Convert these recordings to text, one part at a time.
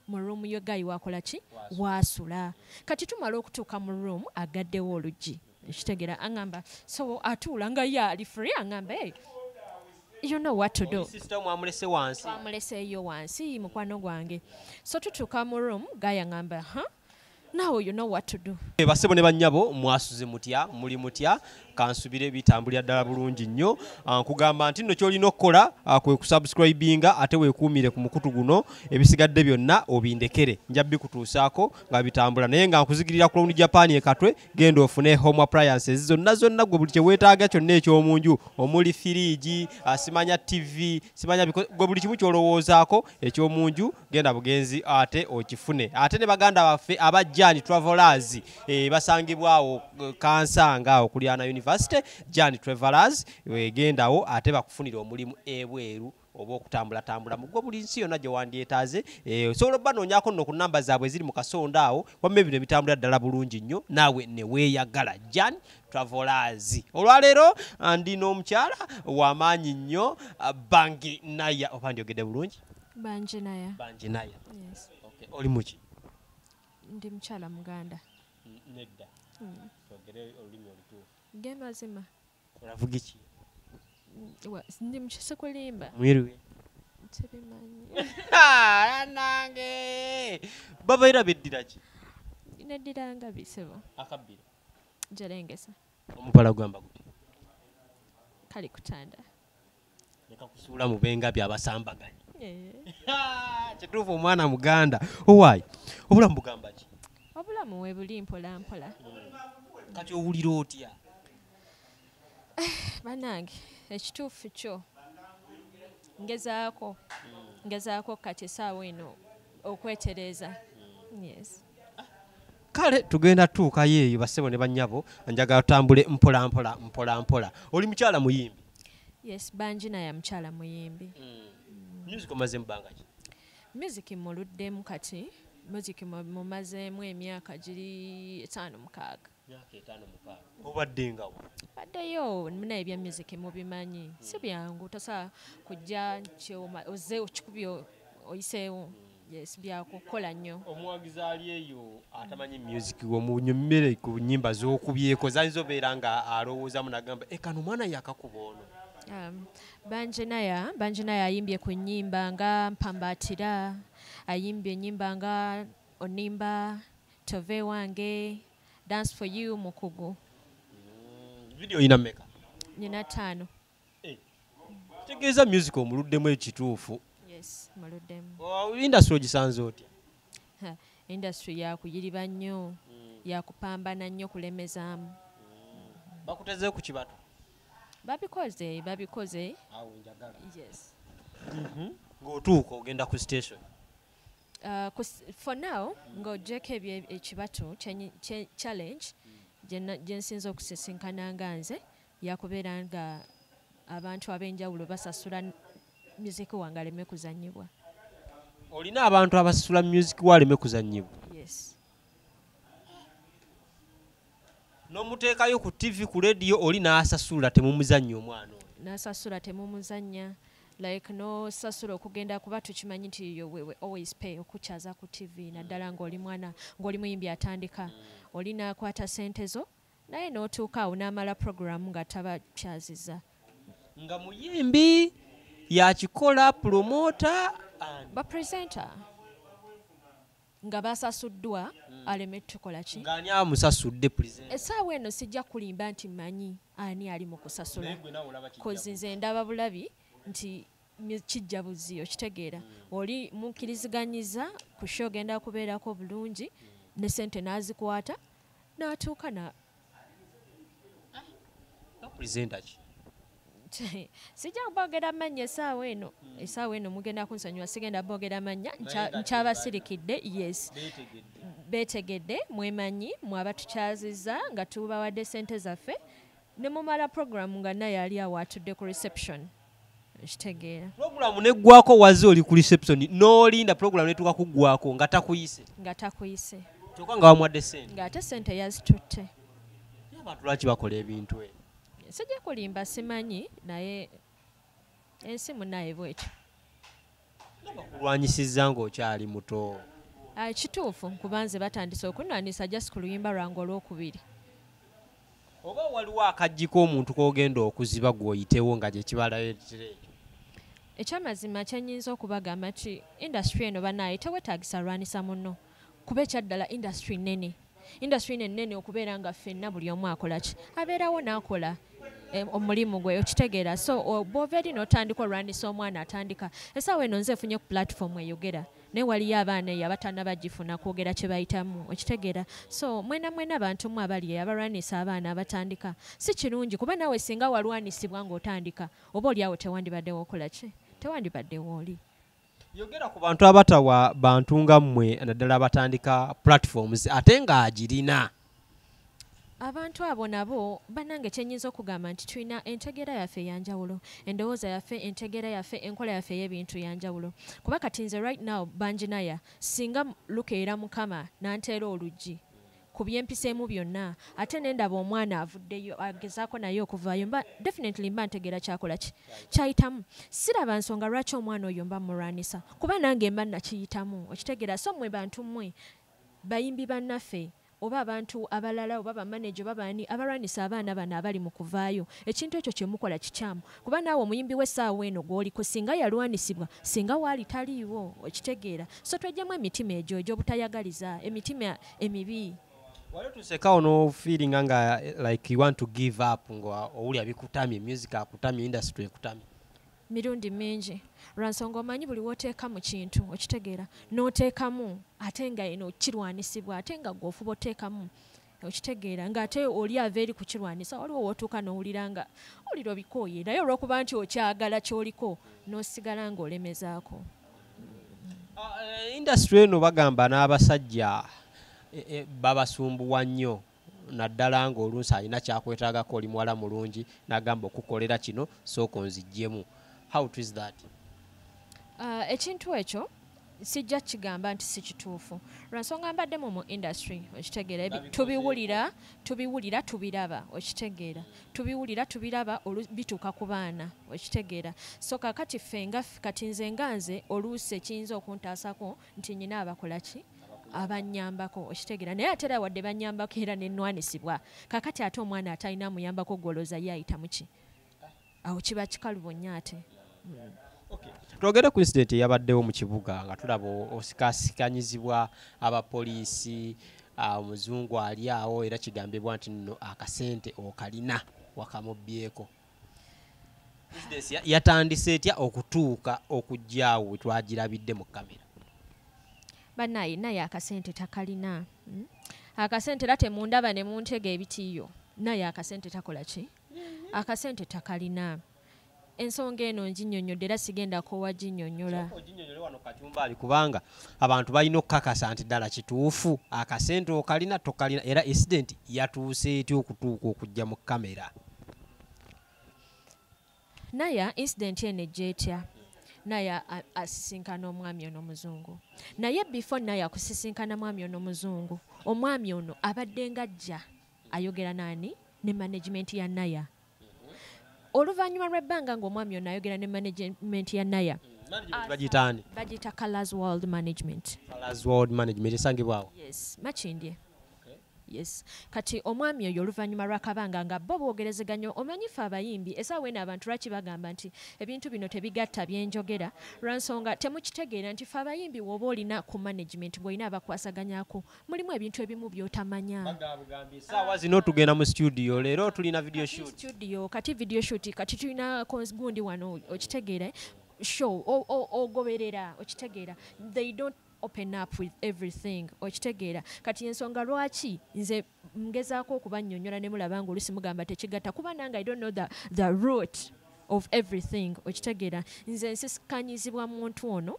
mu room yo gayi wakola ki wasula kati tumala okutuuka mu room agaddewo oluggi ekitegera angamba so atuula nga ye ali free angamba hey, you know what to do sister mwamulese wansi twamuleseeyo wansi mukwano gwange so tutuuka mu room gayi angamba now you know what to do. Basebo ne bannyabo mwasuze mutya muli mutya kansubire bitambulira ddala bulungi nnyo nkugamba nti nno kyolina okukola kwe kusubscribinga ate weekuumire ku mukutu guno ebisigadde byonna obindekere nja bikutuusaako nga bitambula naye nga nkuzigirira ku Lawuni Japan ekatwe genda ofune home appliances zonna gwe buli kye weetaaga kyonna eky'omunju omuli firiji simanya TV simanya gwe buli kimu kyolowoozaako eky'omunju genda bugenzi ate okifune ate ne baganda baffe abajjani travelers basangibwawo kansanga okulyana university Jan Travelers wegendawo ate bakufunira omulimu ebweru oba okutambula mu buli nsi yonna gye wandyetaaze osobola banoonyako nno ku namba zaabwe ziri mu kasonda awo wamma bino bitambula ddala bulungi nnyo naawe ne weeyagala Jan Travelers. Olwaleero ndina omukyala w'amaanyi nnyo Bangi Naya oba ndyogedde bulungi Bangi Naya yes. Okay. Oli muki ndi mukyala muganda nedda twogere olulimi olutuufu ge mazima olavuga ki ndi mukise kulimba mwiruwe tebimanyi nange babaira beddira ki neddiranga bisebo akabbira jerengesa omupala gwamba guti kali kutanda leka kusuula mu benga byabasambaganya kituufu omwana muganda owaayi obulamu bugamba ki obulamu webuli mpola mpola kati owulira otya banange ekituufu kyo ngezaako kati essaawa eno okwetereza yes kale tugenda tuukayo eyo basebo ne bannyabo njagala tutambule mpola oli mukyala muyimbi yes Bangi Naya mukyala muyimbi music omaze mbanga ki music muluddemu kati music mumazeemu emyaka giri 5-6 obadde ngawo baddeyo muna ebya music mubimanyi si byangu tosa kujja oze okikubye oyiseewo yes byakukola nnyo omuwagizi ali eyo atamanyi music omunyumire ku nnyimba z'okubyeko zayinza obeera nga alowoozamu nagamba kano mwana yakakuba ono Bangi Naya ayimbye ku nnyimba nga Mpambatira ayimbye ennyimba nga Onimba Tove wange Dance for You Mukugu video ina meka nina 5 tegeeza music omuluddemu ekituufu yes muluddemu industry ogisanze otya industry yakuyiriba nnyo yakupambana nnyo kulemezaamu bakutezeo ku kibato babikoze awo njagala yes ng'otuuka ogenda ku station for now ng'ogyeko ekibato challenge gye nsinza okusisinkana nga nze yakubeera nga abantu ab'enjawulo basasula music wange aleme kuzannyibwa olina abantu abasasula music waleme kuzannyibwa yes n'omuteekayo ku TV ku radio oli n'asasula temumuzannya omwana oyo n'asasula temumuzannya like no sasula okugenda kuba tukimanyi nti we always pay okukyaza ku TV naddala ng'oli mwana ng'oli muyimbi atandika oli n'akwata sente zo naye n'otuuka awo n'amala programu nga tabakyaziza nga muyimbi yakikola promota bapresenta nga basasuddwa aleme tukola ki ng'ani amusasudde presenta essaawa eno sijja kulimba nti manyi ani ali mu kusasula kozi nze ndaba bulabi nti kijja buziyo kitegeera oli mukkiriziganyiza ku show genda kubeerako bulungi ne sente n'azikwata n'atuuka na presenta ki sijja kubogera mannya essaawa eno mugenda kunsonyiwa sigenda bogera mannya nkyabasirikidde yes beetegedde mwemanyi mwaba tukyaziza nga tubawadde sente zaffe ne mumala programu nga naye ali awo atudde ku reception kitegeera programu neggwako waze oli ku reception n'olinda programu netuuka kuggwako nga takuyise kyokka nga bamuwadde sente ng'ate sente yazitutte abantu lwaki bakola ebintu ebyo sijja kulimba simanyi naye ensi munaye bwetyo bakulwanyisizza ng'okyali muto Kituufu kubanze batandise okunanisa just ku luyimba lwange olwokubiri. Oba waliwo akajjiko omuntu k'ogenda okuziba gw'oyitewo nga gye kibalayiretera ekyo? Ekyamazima kyenyinza okubagamba nti industry eno bannaaye tewetaagisa lwanisa munno kuba ekyaddala industry nnene. Industry nnene okubeera nga ffenna buli omu akola ki abeerawo n'akola omulimu gwe okitegeera. So bw'ova eri n'otandika olwanisa omwana atandika essaawa eno nze efunye ku platform eyogera naye waliyo abaana eyo abatannabagifuna kwogera kye bayitamu okitegeera. So mwena bantu mu abali abalwanisa abaana abatandika si kirungi kuba naawe singa walwanisibwa ng'otandika oba oliawo tewandibaddewo okola ki tewandibaddewo oli. Yogera ku bantu abatawa bantu nga mmwe naddala abatandika platforms ate ng'agirina. Abantu abo nabo bannange kyenyinza okugamba nti tulina entegeera yaffe eyanjawulo, endowooza yaffe, entegeera yaffe, enkola yaffe ey'ebintu yanjawulo. Kuba kati nze right now banjinaya singa lukeera mukama n'anteera oluggi ku byempiseemu byonna ate nendaba omwana avuddeyo agezaako naye okuvaayo definitely mba ntegeera kyakola ki kyayitamu. Siraba nsonga lwaki omwana oyo mba mulwanisa kuba nange mba nakiyitamu okitegeera. So mmwe bantu mmwe bayimbi bannaffe oba abantu abalala oba bamaneja oba baani abalwanisa abaana bano abali mu kuvaayo ekintu ekyo kye mukola kikyamu kuba naawe omuyimbi w'essaawa eno gw'oliko singa yalwanisibwa singa waali taliiwo okitegeera. So twejjemu emitima egyo egy'obutayagaliza emitima emibi. Wali tusekawo no feeling nga like you want to give up nga owulira bikutamye music akutamye industry ekutamye? Mirundi mingi lwansonga omanyi buli wooteeka mu kintu okitegeera n'oteekamu ate nga eno kirwanisibwa ate nga gw'ofuba oteekamu okitegeera ng'ate oli ava eri ku kirwanisa waliwo wootuuka n'owulira nga olira obikooye naye olw'okuba nti okyagala ky'oliko n'osigala ng'olemezaako. Industry eno bagamba n'abasajja babasumbuwa nnyo naddala ng'oluusi alina kyakwetaagako oli muwala mulungi n'agamba okukolera kino sooka onziggyemu. How is that? Ekintu ekyo sijja kigamba nti si kituufu lwansonga mbaddemu mu industry okitegeera tubiwulira tubiraba okitegeera tubiwulira tubiraba bituuka ku baana okitegeera. So kakati ffe kati nze nganze oluusi ekiyinza okuntaasako nti nyina abakola ki abanyambako okitegeera naye ate era wadde banyambako era nennwanisibwa kakati ate omwana atalina muyambako gwolooza ye ayita muki awo kiba kikalubo nnyo ate. Twogere ku incident eyabaddewo mu kibuga nga tulaba osikasikanyizibwa abapoliisi omuzungu ali awo era kigambibwa nti nno akasente okalina wakamubbyeko. Yatandise etya okutuuka okujjaawo we twagirabidde mu kamera? Bannaye naye akasente takalina akasente era temundaba ne muntega ebitiiyo naye akasente takola ki akasente takalina. Ensonga eno nginnyonnyodde era sigenda kowaginnyonnyola. Oginnyonnyole wano Kakyumbaali kubanga abantu balina okukakasa nti ddala kituufu akasente okalina tokalina era incident yatuuse etya okutuuka okujja mu kamera? Naye incident eno ejja etya? Naye asisinkana omwami ono muzungu naye before naye akusisinkana mwami ono muzungu omwami ono abadde ng'ajja ayogera nani ne management ya Naya. Oluvannyuma lw'ebbanga ng'omwami ono ayogera ne management ya Naya bagiyita Colors World Management. Colors World Management esangibwawo? Yes, Makindye. Yes. Kati omwami oyo oluvannyuma lw'akabanga nga bo boogerezeganya omanyi ffe abayimbi essaawa eno abantu lwaki bagamba nti ebintu bino tebigatta byenjogera lwansonga temukitegeera nti ffe abayimbi woba olina ku management gw'olina abakwasaganyako mulimu ebintu ebimu by'otamanya. Essaawa zino tugenda mu studio leero tulina video shoot. Kati video shoot kati tulina gundi wano okitegeera show ogoberera okitegeera they don't open up with everything okitegeera. Kati ensonga lwaki nze ngezaako okubannyonnyola ne mulaba ng'olusi mugamba tekigatta kuba nange I don't know the root of everything okitegeera. Nze nsisikanyizibwa muntu ono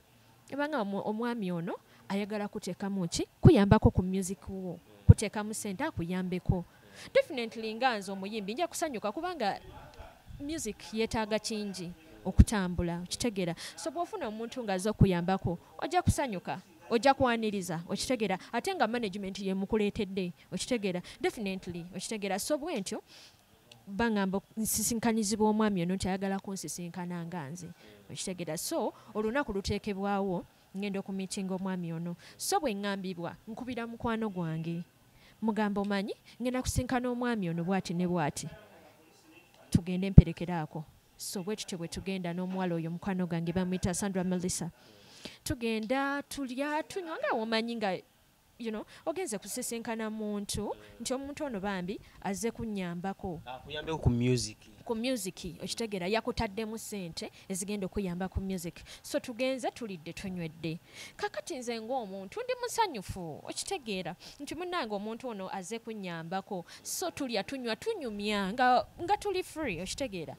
ebanga omwami ono ayagala kuteekamu ki kuyambako ku music wo kuteekamu sente akuyambeko. Definitely nga nze omuyimbi nja kusanyuka kubanga music yeetaaga kingi okutambula okitegeera. So bw'ofuna omuntu ng'azze okuyambako ojja kusanyuka ojja kwaniriza okitegeera ate nga management ye mukuleetedde okitegeera definitely okitegeera. So bwe ntyo bangamba nsisinkanyizibwa omwami ono nti ayagala kunsisinkana nga nze okitegeera. So olunaku luteekebwawo ngenda okumiitinga omwami ono so bwe ŋŋambibwa nkubira mukwano gwange mugamba omanyi ngenda kusinkana omwami ono bwati ne bwati tugende mperekeraako so bwe tutyo bwe tugenda n'omuwala oyo mukwano gwange bamuyita Sandra Melissa tugenda tulya tunywa nga womanyi nga ogenze kusisinkana muntu nti omuntu ono bambi azze kunnyambako akuyambeko ku music okitegeera yakutaddemu ssente ezigenda okuyamba ku music so tugenze tulidde tunywedde kakati nze ng'omuntu ndi musanyufu okitegeera nti munnange omuntu ono azze kunnyambako so tulya tunywa tunyumya nga tuli free okitegeera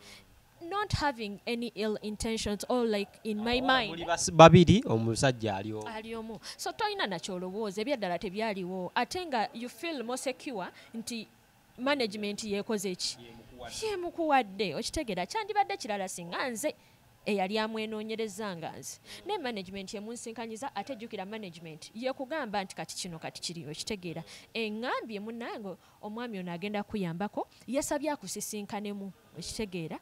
not having any ill intentions or like in my mind babiri omusajja ali omu so toyina nakyolowooza ebyaddala tebyaliwo ate nga you feel more secure nti management yeekoze eki yemukuwadde okitegeera kyandibadde kirala singa nze eyali amwenoonyereza nga nze ne management yemunsinkanyiza ate jjukira management yekugamba nti kati kino kati kiri okitegeera eŋŋambye munnange omwami ono agenda kuyambako yasabye akusisinkanemu okitegeera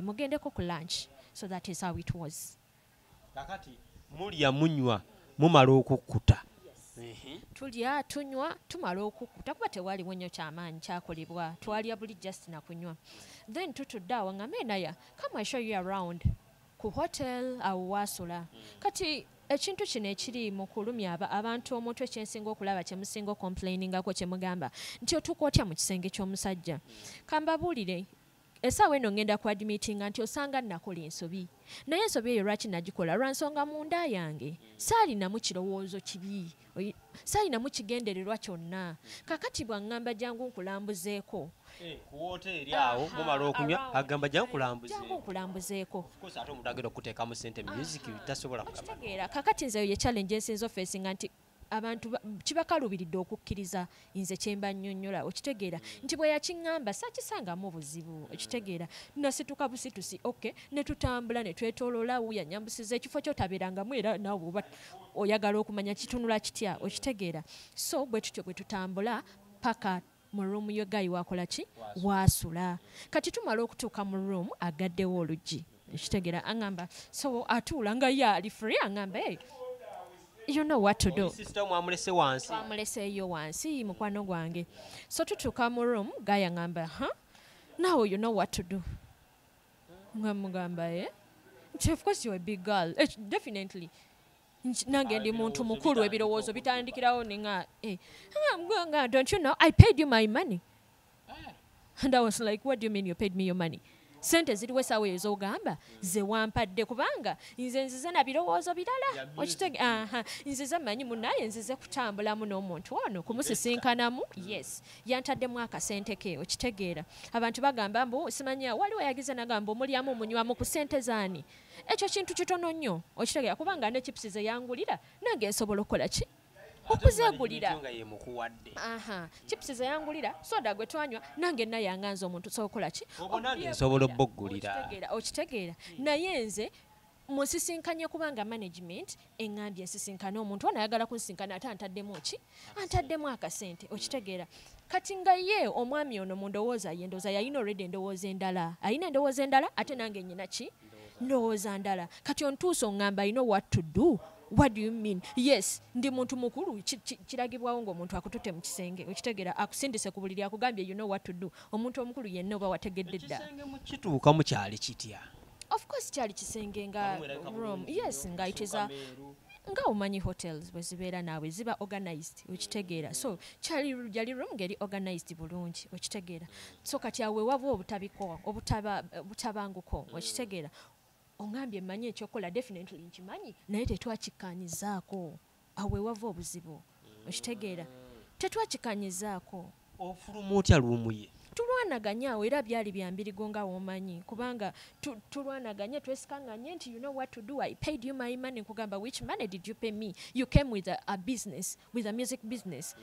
mugendeko ku lunch so that is how it was kakati mulya munywa mumala okukkuta tulya tunywa tumala okukkuta kuba tewaliwo nnyo kyamaanyi kyakolebwa twalya buli just na kunywa then tutudde awo nga menaya come I show you around ku hotel awo wasula kati ekintu kino ekiri mu kulumya abantu omuntu ekyensinga okulaba kyemusinga okomplainingako kyemugamba nti otuuka otya mu kisenge ky'omusajja kambabuulire essaawa eno ngenda ku admitinga nti osanga nakola ensobi naye ensobi eyo lwaki nagikola lwansonga munda yange saalinamu kirowoozo kibi saalinamu kigendererwa kyonna kakati bwaŋŋamba jangu nkulambuzeeko ku woteeri awo mumala okunywa agamba jangu nkulambuzeeko ate omuntu agenda okuteekamu ssente music tasobola kukitegeera kakati nzeyo ye challenge ensinza ofeesinga nti abantu kibakalubiridde okukkiriza nze kyemba nnyonnyola okitegeera nti bwe yakiŋŋamba saakisangamu buzibu okitegeera nasituka busitusi ne tutambula ne twetooloola yanyambusiza ekifo kyotabeerangamu era naawe oba oyagala okumanya kitunula kitya okitegeera so bwe tutyo bwe tutambula paka mu ruumu yogayi wakola ki waasula kati tumala okutuuka mu ruumu agaddewo oluggi okitegeera aŋŋamba so atuula nga ye ali free aŋŋamba you know what to do twamuleseeyo wansi mukwano gwange so tutuuka mu room gaya ngamba now you know what to do nga mugamba nti of course you're a big girl definitely nange ndi muntu mukulu ebirowoozo bitandikirawo nenga don't you know I paid you my money and I was like what do you mean you paid me your money sente ziriwo essaawa ezo ogamba ze wampadde kubanga nze nzize na birowoozo birala nzize manyi munaye nzize kutambulamu n'omuntu ono kumusisinkanamu yes yantaddemu akasente ke okitegeera abantu bagamba mbu simanya waliwo yagize nagamba omulyamu omunywamu ku sente zaani ekyo kintu kitono nnyo okitegeera kubanga ne chipusi ze yangulira nange nsobola okukola ki okuzegulira chipusi ze yangulira soda gwe twanywa nange naye anganza omuntu sokola ki nsobola obbogulira okitegeera naye nze musisinkanye kubanga management eŋŋambye ensisinkane omuntu ono ayagala kunsisinkana ate antaddemu ki antaddemu akasente okitegeera kati nga ye omwami ono mu ndowooza ye ndowooza yalina already endowooza endala alina endowooza endala ate nange nyina ki ndowooza ndala kati ontuusa oŋŋamba I know what to do. What do you mean? Yes, ndi muntu mukulu kiragibwawo ng'omuntu akututte mu kisenge okitegeera akusindise ku buliri akugambye you know what to do omuntu omukulu yenna oba wategedde dda ekisenge mu kituuka mu kyali kitya of course kyali kisenge nga room yes nga it is a nga omanyi hotels bwe zibeera naawe ziba organized okitegeera so yali room ngeri organized bulungi okitegeera so kati awe waba obutabanguko okitegeera ongambye mmanyi ekyokola definitely nkimanyi naye tetwakikanyizaako awe wava obuzibu okitegeera tetwakikanyizaako ofuluma otya luumu ye tulwanaganya awo era byali byambirigo nga womanyi kubanga tulwanaganye twesikanganye nti you know what to do I paid you my money nkugamba which money did you pay me you came with a business with a music business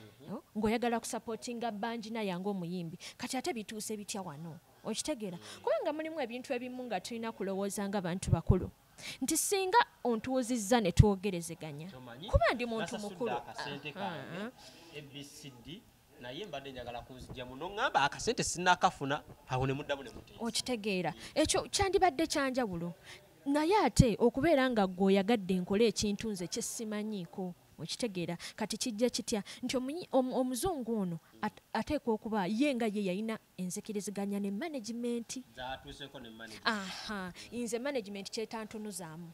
ng'oyagala kusupportinga banjina yange omuyimbi kati ate bituuse bitya wano okitegeera kubanga mulimu ebintu ebimu nga tulina kulowooza nga bantu bakulu nti singa ontuuzizza ne twogerezeganya kuba ndi muntu mukulu naye mbadde njagala kunzijja muno ngamba akasente sinakafuna awo ne muddamu ne muteesa okitegeera ekyo kyandibadde kyanjawulo naye ate okubeera nga gwe oyagadde nkola ekintu nze kyesimanyiiko okitegeera kati kijja kitya nti omuzungu ono ateekwa okuba ye nga ye yalina enzikiriziganya ne management. Aha, nze management kyetantunuzaamu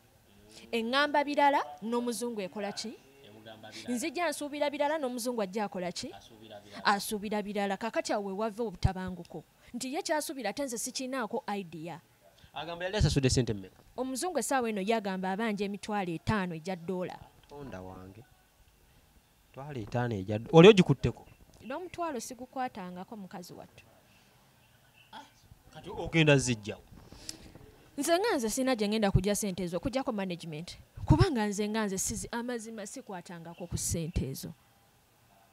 eŋŋamba birala n'omuzungu ekola ki nzijja nsuubira birala n'omuzungu ajja akola ki asuubira birala kakati awo wewava obutabanguko nti ye kyasuubira ate nze sikinaako idea. Agamba yali asasudde ssente mmeka? Omuzungu essaawa eno yagamba abanja $5,000 ejja dola. Onda wange $5,000 ejja oli ogikutteko? N'omutwalo sigukwatangako mukazi wattu. Kati ogenda zijjawo? Nze nga nze sina gye ngenda kujja ssente ezo kujjako management kubanga nze nga nze amazima sikwatangako ku ssente ezo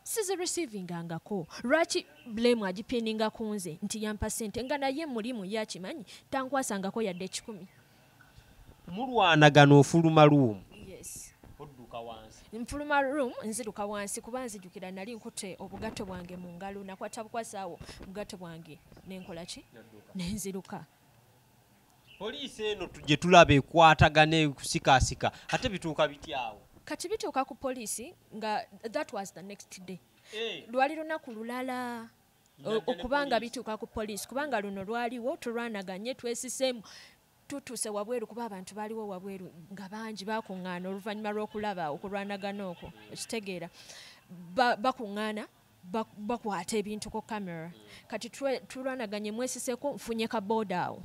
sizireceivingangako. Lwaki blame agipininga ku nze nti yampa ssente nga naye mulimu yakimanyi tankwasangako yadde 10. Mulwanagana ofuluma luumu? Yes. Odduka wansi? Nfuluma room nziruka wansi kuba nzijukira nali nkute obugatto bwange mu ngalo nakwata bukwasaawo bugatto bwange nenkola ki nenziruka. Poliisi eno tujje tulaba ekwatagana ekusikasika ate bituuka bityawo? Kati bituuka ku poliisi nga that was the next day. Lwali lunaku lulala okubanga bituuka ku poliisi kubanga luno lwaliwo tulwanaganye twesiseemu tutuuse wabweru kuba abantu baaliwo wabweru nga bangi bakuŋŋaana oluvannyuma lw'okulaba okulwanagana okwo okitegeera bakuŋŋaana bakwata ebintu ku kamera kati tulwanaganye mwesiseeko nfunye kabooda awo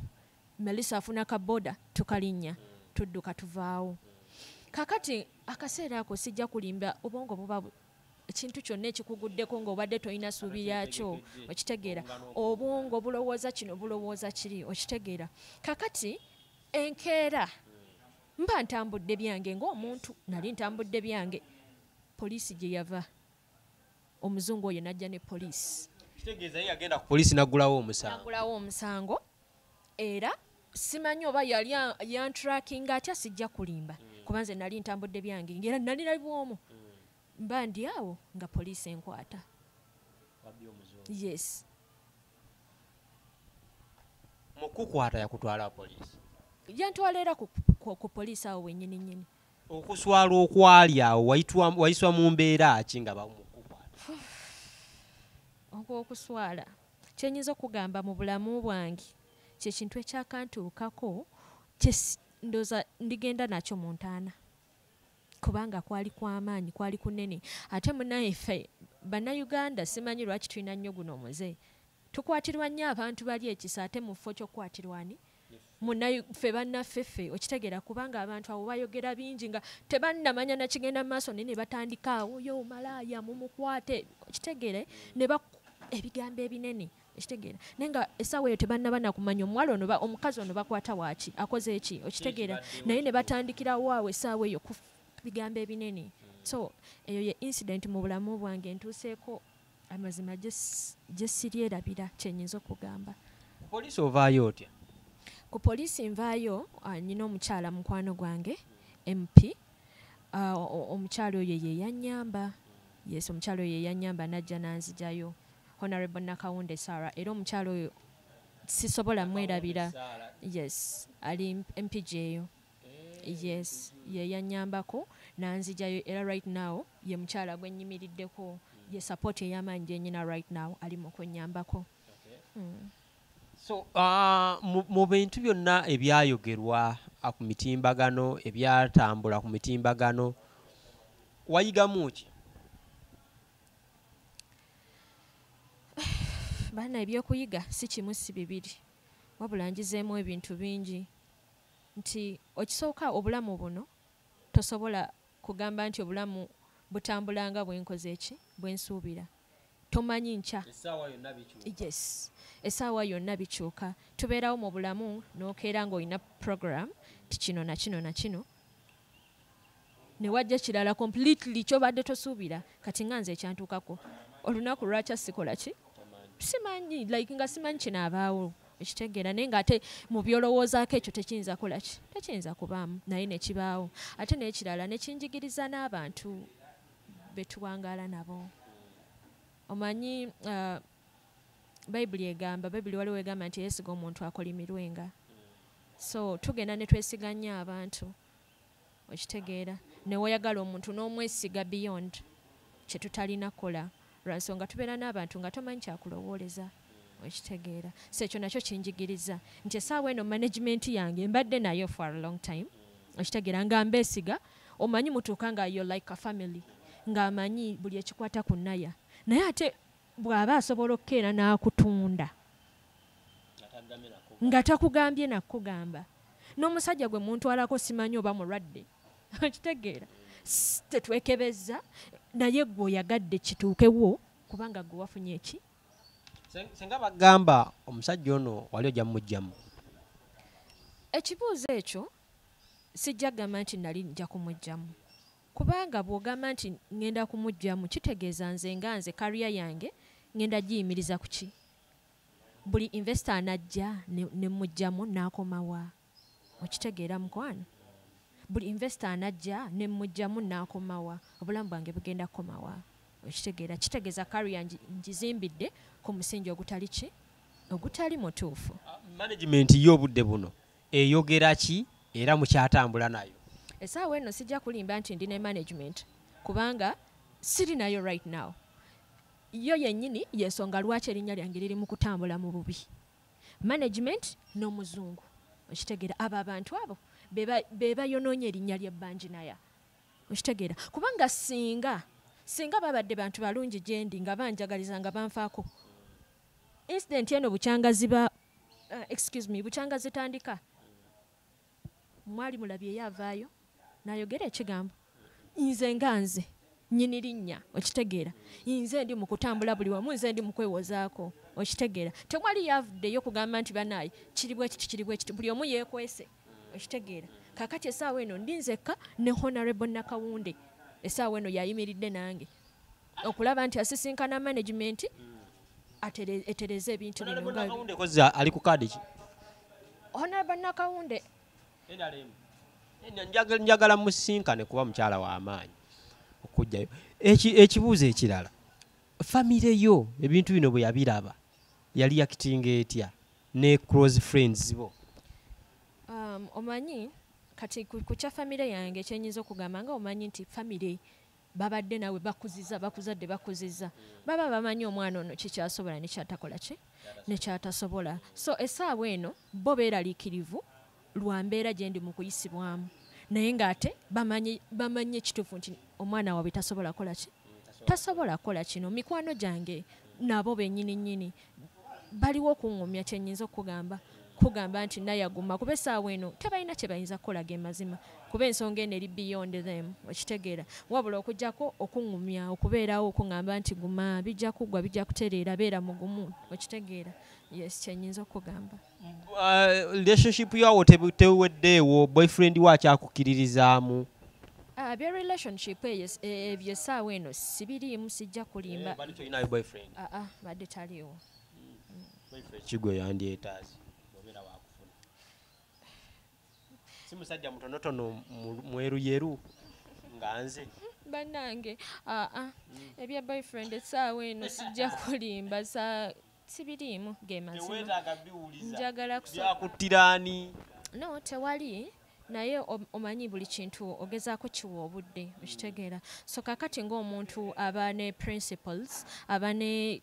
Melissa afuna kabooda tukalinnya tudduka tuvaawo. Kakati akaseera ako sijja kulimba obwongo buba ekintu kyonna ekikuguddeko ng'obadde tolina ssuubi lyakyo okitegeera obwongo bulowooza kino bulowooza kiri okitegeera. Kakati enkeera mba ntambudde byange ng'omuntu nali ntambudde byange poliisi gye yava omuzungu oyo najja ne poliisi. Kitegeeza ye yagenda ku poliisi n'aggulawo omusango era simanyi oba yali yantracking atya sijja kulimba kuba nze nali ntambudde byange ngera nali nalibwomu mba ndi awo nga poliisi enkwata. Yes. Mukukwata yakutwala poliisi? Yantwala era ku poliisi awo wennyini nnyini. Okuswala okwali awo wayiswa mu mbeera ki nga bamukukwata? Okuswala kyenyinza okugamba mu bulamu bwange kyekintu ekyakantuukako ndooza ndigenda nakyo mu ntaana kubanga kwali kw'amaanyi kwali kunene ate munaye ffe bannayuganda simanyi lwaki tulina nnyo guno omuze tukwatirwa nnyo abantu bali ekisa ate mu ffo kyokwatirwani ffe bannaffe ffe okitegeera kubanga abantu abo bayogera bingi nga tebannamanya nakigenda mu maaso naye ne batandika awo yo malaaya mumukwate okitegeere ne ebigambo ebinene okitegeera naye nga essaawa eyo tebannaba nakumanya omuwala ono omukazi ono bakwata waaki akoze eki okitegeera naye ne batandikirawo awo essaawa eyo ku bigambo ebinene. So eyo ye incident mu bulamu bwange ntuuseeko amazima gye siryerabira kyenyinza okugamba. Ku poliisi ovaayo otya? Ku poliisi nvaayo nina omukyala mukwano gwange MP omukyala oyo ye yanyamba. Yes, omukyala oyo ye yanyamba najja nanzijayo Honorable Nakawunde Sarah era omukyala oyo sisobola mwerabira. Yes, ali MPJ eyo. Yes, ye yanyambako nanzijayo era right now ye mukyala gwe nnyimiriddeko ye support ey'amaanyi gye nyina right now ali mu kunnyambako. So mu bintu byonna ebyayogerwa ku mitimbagano ebyatambula ku mitimbagano wayigamu ki? Baana ebyokuyiga si kimu si bibiri wabula njizeemu ebintu bingi nti okisooka obulamu buno tosobola kugamba nti obulamu butambulanga bwenkoze eki bwensuubira tomanyi nkya. Yes, essaawa yonna bikyuka tubeerawo mu bulamu n'okeera ng'olina program ti kino na kino na kino ne wajja kirala completely kyobadde tosuubira kati nga nze ekyantuukako olunaku lwakya sikola ki simanyi like nga simanyi kinaabaawo ekitegeera naye ng'ate mu byolowoozaako ekyo tekiyinza kola ki tekiyinza kubaamu naye ne kibaawo ate n'ekirala ne kinjigiriza n'abantu be tuwangaala nabo. Omanyi bayibuli waliwo egamba nti yeesiga omuntu akolimirwenga so tugenda ne twesiganya abantu okitegeera ne wayagala omuntu n'omwesiga beyond kye tutalina kola lwansonga tubeera n'abantu nga tomanyi kyakulowooleza okitegeera so ekyo nakyo kinjigiriza nti essaawa eno management yange mbadde nayo for a long time okitegeera nga mbeesiga omanyi mutuuka nga yo like a family ng'amanyi buli ekikwata ku naya naye ate bw'aba asobola okukeera n'akutunda nga takugambye nakugamba n'omusajja gwe muntwalako simanyi oba mulwadde okitegeera tetwekebezza naye gwe oyagadde kituukewo kubanga gwe wafunye eki senga bagamba omusajja ono wali ojja mumugjamu ekibuuzo ekyo sijja gamba nti nali nja kumugjamu kubanga bw'ogamba nti ŋŋenda kumugjamu kitegeeza nze nga nze kariya yange ŋŋenda giyimiriza ku ki buli investor anajja ne mugjamu n'akomawa okitegeera mukwano buli investor anajja ne mugjamu n'akomawa obulamu bwange bugenda kukomawa okitegeera kitegeeza kariya ngizimbidde ku musingi ogutali ki ogutali mutuufu management y'obudde buno eyogera ki era mukyatambula nayo essaawa eno sijja kulimba nti ndi ne management kubanga siri nayo right now yo yennyini yensonga lwaki erinnya lyange liri mu kutambula mu bubi management n'omuzungu okitegeera abo abantu abo be bayonoonye erinnya ly'ebbanjinaya okitegeera kubanga singa babadde bantu balungi gye ndi nga banjagaliza nga banfaako incident eno bukyangazi tandika mwali mulabye yavaayo n'ayogera ekigambo nze nga nze nyini linnya okitegeera nze ndi mu kutambula buli wamu nze ndi mu kwewozaako okitegeera tewali yavuddeyo kugamba nti banaayi kiri bwe kiti buli omu yeekwese okitegeera kakati essaawa eno ndi nzekka ne honorable Nakawunde essaawa eno yayimiridde nange okulaba nti asisinkana management etereze ebintu bino ali ku kaadi ki honorable Nakawunde njagala musinkane kuba mukyala w'amaanyi okujjayo ekibuuzo ekirala famire yo ebintu bino bwe yabiraba yali yakitinga etya ne close friends bo omanyi kati ku kya famire yange kyenyinza okugamba nga omanyi nti famire babadde nawe bakuzadde bakuziza baba bamanyi omwana ono kikyasobola nekyatakola ki nekyatasobola so essaawa eno bo beeraliikirivu lwa mbeera gye ndi mu kuyisibwamu naye ng'ate bamanyi ekituufu nti omwana waabwe tasobola kola kino mikwano gyange nabo bennyini baliwo okuŋŋumya kyenyinza kugamba nti nayaguma kuba essaawa eno tebalina kye bayinza kukolaga emazima kuba ensonga eno eri beyond them okitegeera wabula okugjako okuŋŋumya okubeerawo okuŋŋamba nti guma bijja kuggwa bijja kutereera beera mugumu okitegeera yes kyenyinza okugamba relationship yawo teweddeewo boyfriend waakyakukiririzaamu bya relationship ebyo essaawa eno sibiriimu sijja kulimba badde taliiwo kigwe yandyetaazi obeera wakufuna si musajja mutonotono mweruyeru nga nze bannange ebya boyfriend essaawa eno sijja kulimba sibiriimu gemazima njagala byakuttiraani no tewali naye omanyi buli kintu ogezaako kiwa obudde okitegeera so kakati ng'omuntu aba ne principles aba ne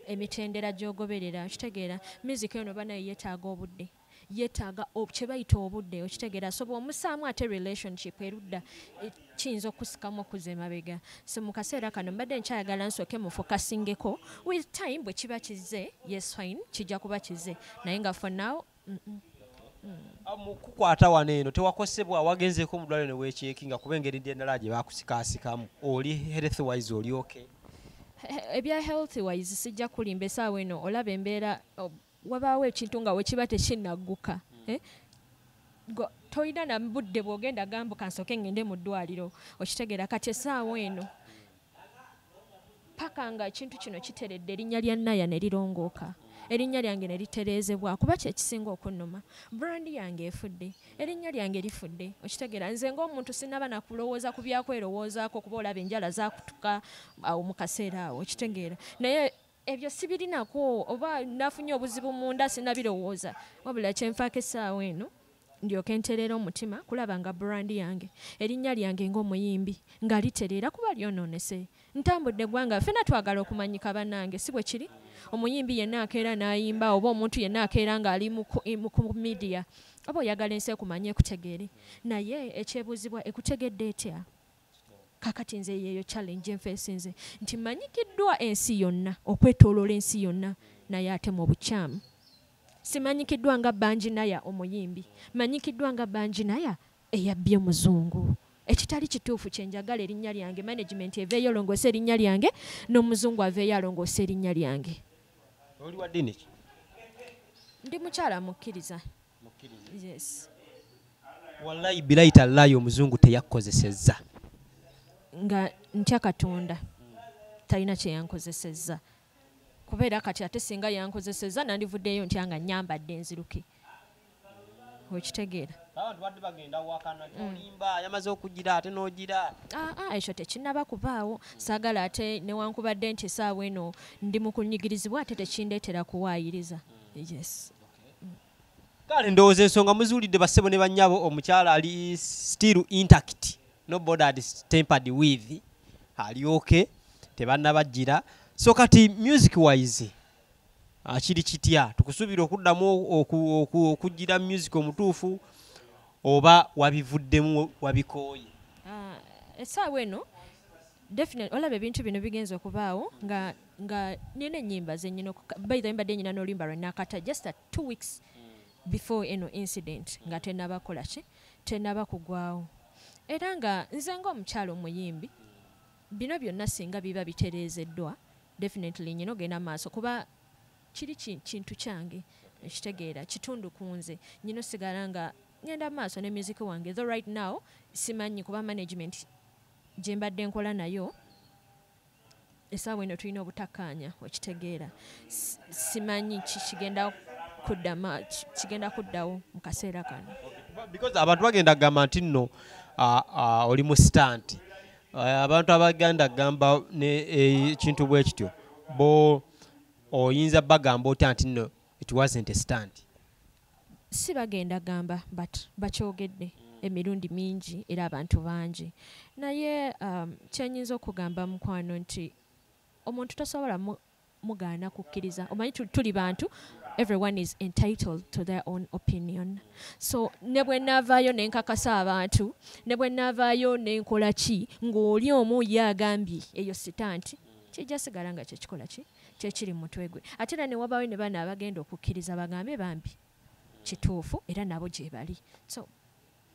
emitendera gy'ogoberera okitegeera music eno banaye yeetaaga obudde yeetaaga kye bayita obudde okitegeera so bw'omusaamu ate relationship erudda kiyinza okusikamu okuza emabega so mu kaseera kano mbadde nkyayagala nsooke mufokasingeko with time bwe kiba kize yes fine kijja kuba kize naye nga for now mukukwata wano eno tewakosebwa wagenzeeko mu ddwaliro ne weekyekinga kuba engeri endala gye baakusikaasikamu oli health wise oli okay ebya health wise sijja kulimba essaawa eno olaba embeera wabaawo ekintu nga wekiba tekinnagguka toyina na budde bw'ogenda gambuka nsooke ngende mu ddwaliro okitegeera kati essaawa eno paka nga ekintu kino kiteredde erinnya lya naya ne lirongooka erinnya lyange ne litereezebwa kuba kyekisinga okunnuma brandi yange efudde erinnya lyange lifudde okitegeera nze ng'omuntu sinaba nakulowooza ku byakwerowoozaako kuba olaba enjala zakutuka awo mu kaseera awo okitegeera naye ebyo sibirinako oba nafunye obuzibu munda sinabirowooza wabula kyenfaako essaawa eno ndyoke nterera omutima kulaba nga brand yange erinnya lyange ng'omuyimbi nga literera kuba lyonoonese ntambudde gwanga ffena twagala okumanyika bannange si bwe kiri omuyimbi yenna akeera n'ayimba oba omuntu yenna akeera ng'ali ku media oba oyagala ensi ekumanye ekutegeere naye ekyebuuzibwa ekutegedde etya kakati nze yeeyo challenge enfeesinze nti manyikiddwa ensi yonna okwetooloola ensi yonna naye ate mu bukyamu simanyikiddwa nga Banjinaya omuyimbi manyikiddwa nga Banjinaya eyabbye omuzungu ekitali kituufu kyenjagala erinnya lyange management eveeyo olongoose erinnya lyange n'omuzungu aveeyo alongoose erinnya lyange oli wa ddiini ki ndi mukyala mukkiriza yes wallahi bilayi tallayi omuzungu teyakkozesezza nga ntya Katonda talina kye yankozesezza kubeera kati ate singa yankozesezza nandivuddeyo ntya nga nyambadde nziruke okitegeera abantu badde bagenda wakana olimba yamaze okugira ate n'ogira ekyo tekinnaba kubaawo saagala ate newankubadde nti essaawa eno ndi mu kunyigirizibwa ate tekindeetera kuwaayiriza yes kale ndowooza ensonga muzuulidde bassebo ne bannyabo omukyala ali still intact no bothered tempered with ali okay tebannabajjira so kati music wise kiri kitya tukusuubira okuddamu okugira music omutuufu oba wabivuddemu wabikooye essaawa eno definitely olaba ebintu bino bigenza okubaawo nga nina ennyimba zennyina by the way mbadde nyina n'oluyimba lwe nakata just 2 weeks before eno incident nga tennaba kola ki tennaba kugwawo era nga nze ng'omukyalo omuyimbi bino byonna singa biba bitereezeddwa definitely nyina ogenda maaso kuba kiri kintu kyange ekitegeera kitundu ku nze nyina osigala nga ngenda maaso ne music wange though right now simanyi kuba management gye mbadde nkola nayo essaawa eno tulina obutakkaanya okitegeera simanyi kigenda kuddawo mu kaseera kano because abantu bagenda kugamba nti nno oli mu stand abantu abaganda gamba ekintu bwe kityo bo oyinza bagamba otya nti nno it wasn't a stand si bagenda gamba but bakyogedde emirundi mingi era abantu bangi naye kyenyinza okugamba mukwano nti omuntu tasobola mugaana kukkiriza omanyi tuli bantu everyone is entitled to their own opinion so ne bwe naavaayo nenkakasa abantu ne bwe naavaayo nenkola ki ng'oli omu ye agambye eyo sitanti kijja sigala nga kyekikola ki kyekiri mu mutwe gwe ate era ne wabaawo ne bana abagenda okukkiriza bagambe bambi kituufu era nabo gye bali so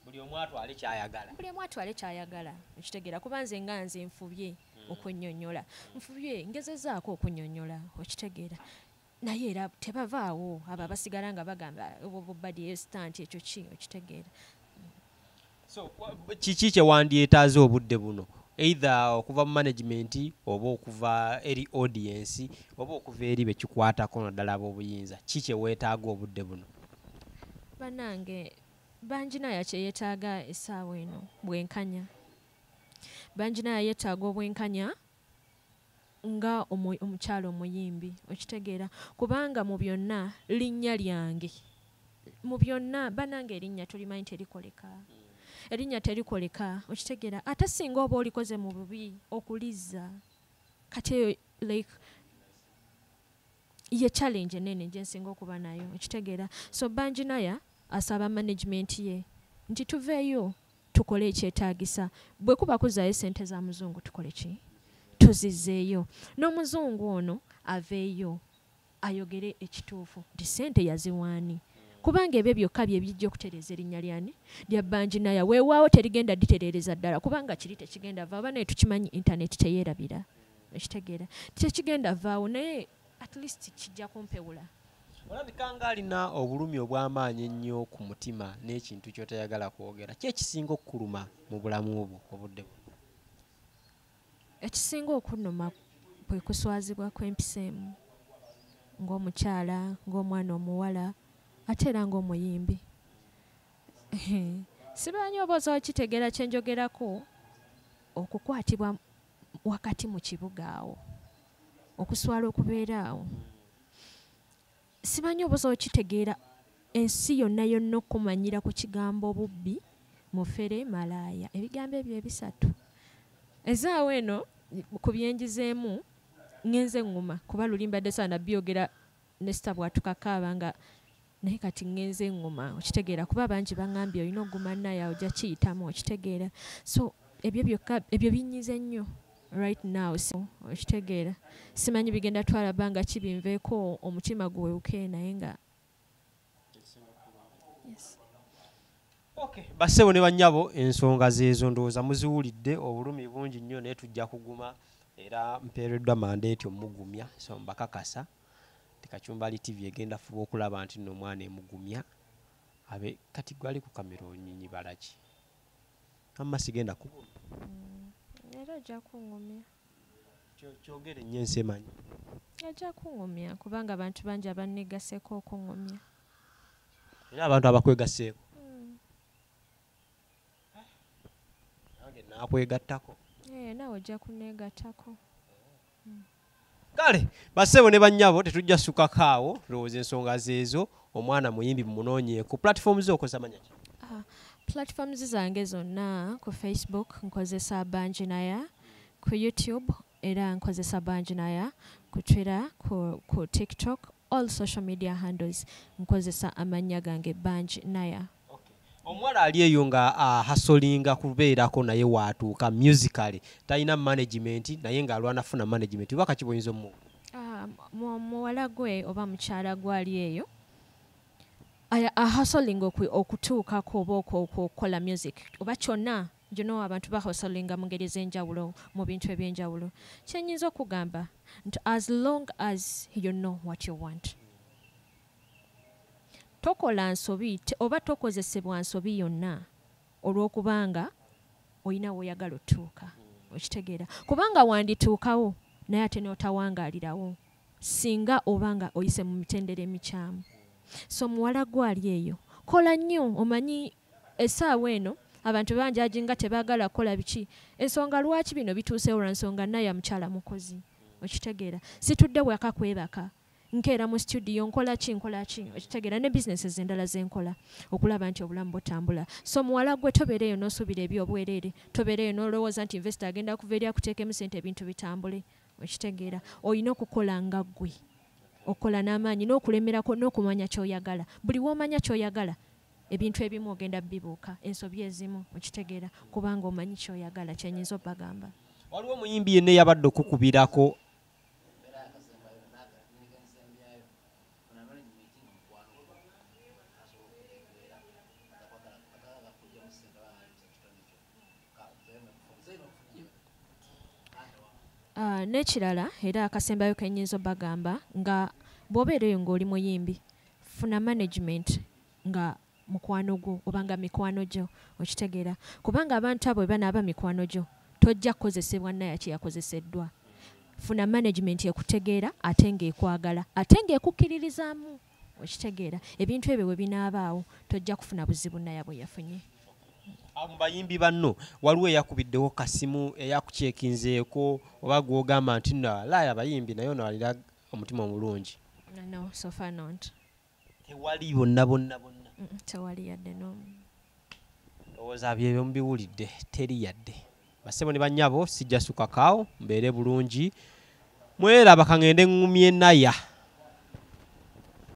buli omu atwale kyayagala okitegeera kuba nze nga nze nfubye okunnyonnyola nfubye ngezezaako okunnyonnyola okitegeera naye era tebavaawo abo abasigala nga bagamba obubadi estanti ekyo ki okitegeera so kiki kyewandyetaaze obudde buno either okuva mu management oba okuva eri audience oba okuva eri bekikwatako naddala ab'obuyinza ki kyeweetaaga obudde buno bannange Banjinaya kyeyeetaaga essaawa eno bwenkanya Banjinaya yeetaaga obwenkanya nga omukyalo omuyimbi okitegeera kubanga mu byonna linnya lyange mu byonna bannange erinnya tulimanyi terikoleka okitegeera ate singa oba olikoze mu bubi okulizza kati like ye challenge enene gye nsinga okuba nayo okitegeera so Banjinaya asaba management ye nti tuveeyo tukole ekyetaagisa bwe kuba kuzaayo ssente za muzungu tukole ki tuzizzeeyo n'omuzungu ono aveeyo ayogere ekituufu nti ssente yaziwaani kubanga ebyo byokka bye bijja okutereeza erinnya lyani lya Banjinaya weewaawo terigenda ditereereza ddala kubanga kiri tekigenda vaawo banaye tukimanyi intaneti teyeerabira ekitegeera tekigenda vaawo naye at least kijja kumpewula olabika nga alina obulumi obw'amaanyi ennyo ku mutima n'ekintu ky'otayagala kwogera ki ekisinga okukuluma mu bulamu obwo obudde bwo ekisinga okunnuma bwe kuswazibwa kw'empiseemu ng'omukyala ng'omwana omuwala ate era ng'omuyimbi simanyi oba osobola kitegeera kye njogerako okukwatibwa wakati mu kibuga awo okuswala okubeera awo simanyi oba osobola kitegeera ensi yonna yonna okumanyira ku kigambo bubbi mufere malaaya ebigambo ebyo ebisatu ezaawo eno ku byenjizeemu ngenze nguma kuba luli mbadde saana byogera nesita bwatukakaaba nga naye kati ngenze nguma okitegeera kuba bangi baŋŋambye olina oguma naye ojja kiyitamu okitegeera so ebyo binyize nnyo right now so okitegeera simanyi bigenda twalaba nga kibinveeko omutima guwewuke naye nga bassebo ne bannyabo ensonga zeezo ndowooza muziwulidde obulumi bungi nnyo naye tujja kuguma era mpeereddwa mandeeti omugumya so mbakakasa Kachumbali TV egenda fuba okulaba nti nno omwana emugumya abe kati gwali ku kamera onyinyi balaki amma sigenda kubona era ajja kungumya kyogere nnyo ensemanyi ajja kungumya kubanga abantu bangi abannegaseko okungumya era abantu abakwegaseeko nange naakwegattako naawe ojja kuneegattako kale bassebo ne bannyabo tetujja ssukako awo lowooza ensonga zeezo omwana muyimbi mumunoonyeeko platform ze okozesa manya ki platforms zange zonna ku Facebook nkozesa Banjinaya ku YouTube era nkozesa Banjinaya ku Twitter ku TikTok all social media handles nkozesa amannya gange Banjinaya omuwala ali eyo nga hasolinga kubeerako naye waatuuka musically talina management naye ng'alwana funa management oba kakiboyinza omu muwala gwe oba mukyala gwe ali eyo ahasolinga okutuukako oba okukola music oba kyonna abantu bahasolinga mu ngeri ez'enjawulo mu bintu eby'enjawulo kyenyinza okugamba nti as long as you know what you want tokola nsobi oba tokozesebwa nsobi yonna olw'okubanga olina woyagala otuuka okitegeera kubanga wandituukawo naye ate n'otawangaalirawo singa obanga oyise mu mitendera emikyamu so muwala gwali eyo kola nnyo omanyi essaawa eno abantu bangi ajinga tebaagala kukola biki ensonga lwaki bino bituusewo lwansonga naye mukyala mukozi okitegeera situdde waka kwebaka nkeera mu studio nkola ki okitegeera ne businesses endala zenkola okulaba nti obulamu butambula so muwala gwe tobeereeyo n'osuubira ebyobwereere tobeereeyo n'olowooza nti investor agenda kuva eri akuteekemu sente ebintu bitambule okitegeera olina okukola nga ggwe okola n'amaanyi n'okulemerako n'okumanya ky'oyagala buli w'omanya ky'oyagala ebintu ebimu ogenda bibuuka ensobi ezimu okitegeera kubanga omanyi ky'oyagala kyenyinza obbagamba waliwo omuyimbi yenna eyabadde okukubirako n'ekirala era akasembayo kenyinza obbagamba nga bw'obeera eyo ng'oli muyimbi funa management nga mukwano gwo oba nga mikwano gyo okitegeera kubanga abantu abo banaaba mikwano gyo tojja kukozesebwa naye kyeyakozeseddwa funa management ekutegeera ate ng'ekwagala ate ng'ekukkiririzaamu okitegeera ebintu ebyo bwe binaabaawo tojja kufuna buzibu naye bwe yafunye mu bayimbi banno waliwo eyakubiddewo kasimu eyakucekinzeeko oba gwogamba nti laaya abayimbi naye ono alina omutima omulungi no so far not tewali bonna tewali yadde n'omu lowooza byebyo mubiwulidde teri yadde bassebo ne bannyabo sijja sukakaawo mbeere bulungi mweraba kangende ngumye naya